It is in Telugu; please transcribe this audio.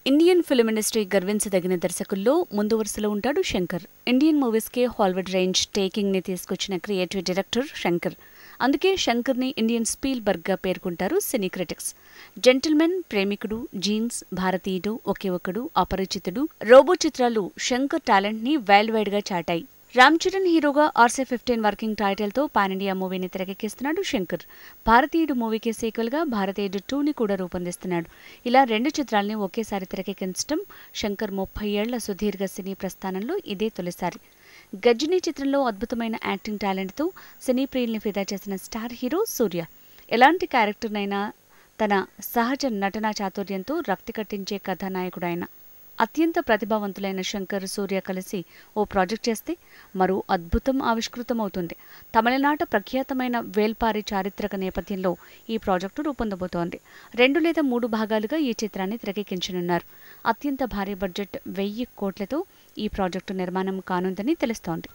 ఇండియన్ ఫిల్మ్ ఇండస్ట్రీ గర్వించదగిన దర్శకుల్లో ముందు వరుసలో ఉంటాడు శంకర్. ఇండియన్ మూవీస్కి హాలీవుడ్ రేంజ్ టేకింగ్ని తీసుకొచ్చిన క్రియేటివ్ డైరెక్టర్ శంకర్. అందుకే శంకర్ని ఇండియన్ స్పీల్బర్గ్గా పేర్కొంటారు సినీ క్రిటిక్స్. జెంటిల్మెన్, ప్రేమికుడు, జీన్స్, భారతీయుడు, ఒకే ఒక్కడు, అపరిచితుడు, రోబో చిత్రాలు శంకర్ టాలెంట్ని వరల్డ్ వైడ్గా చాటాయి. రామ్ చరణ్ హీరోగా RC-15 వర్కింగ్ టైటిల్తో పాన్ ఇండియా మూవీని తెరకెక్కిస్తున్నాడు శంకర్. భారతీయుడు మూవీకి సీక్వెల్గా భారతీయుడు 2ని కూడా రూపొందిస్తున్నాడు. ఇలా 2 చిత్రాల్ని ఒకేసారి తెరకెక్కించడం శంకర్ 30 ఏళ్ల సుదీర్ఘ సినీ ప్రస్థానంలో ఇదే తొలిసారి. గజినీ చిత్రంలో అద్భుతమైన యాక్టింగ్ టాలెంట్తో సినీ ప్రియుల్ని ఫిదా చేసిన స్టార్ హీరో సూర్య. ఎలాంటి క్యారెక్టర్నైనా తన సహజ నటనా చాతుర్యంతో రక్తి కట్టించే కథానాయకుడాయన. అత్యంత ప్రతిభావంతులైన శంకర్, సూర్య కలిసి ఓ ప్రాజెక్ట్ చేస్తే మరో అద్భుతం ఆవిష్కృతమవుతుంది. తమిళనాట ప్రఖ్యాతమైన వేల్పారి చారిత్రక నేపథ్యంలో ఈ ప్రాజెక్టు రూపొందబోతోంది. 2 లేదా 3 భాగాలుగా ఈ చిత్రాన్ని తెరకెక్కించనున్నారు. అత్యంత భారీ బడ్జెట్ 1000 కోట్లతో ఈ ప్రాజెక్టు నిర్మాణం కానుందని తెలుస్తోంది.